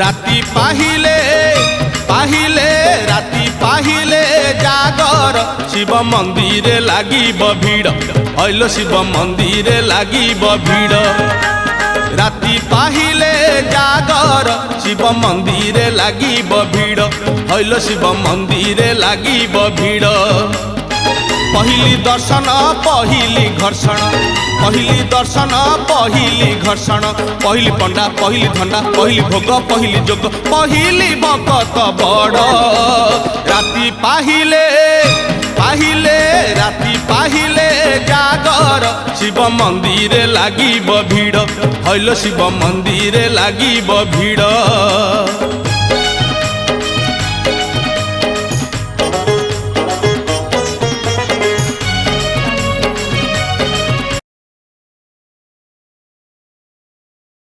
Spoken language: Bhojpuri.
राति पाहिले पाहिले राति पाहिले जागर शिव मंदिर लागिब भीड़ हइलो शिव मंदिर लागिब भीड़ राति पाहिले जागर शिव मंदिर लागिब भीड़ हइलो शिव मंदिर लागिब भीड़ पहिली दर्शन पहिली घर्षण पहिली दर्शन पहिली घर्षण पहिली पंडा पहिली धंडा पहिली भोग पहिली जोग पहिली भक्त बड़ राति पाहिले पाहिले राति पाहिले जागर शिव मंदिर लागिब भीड़ हइलो शिव मंदिर लागिब भीड़।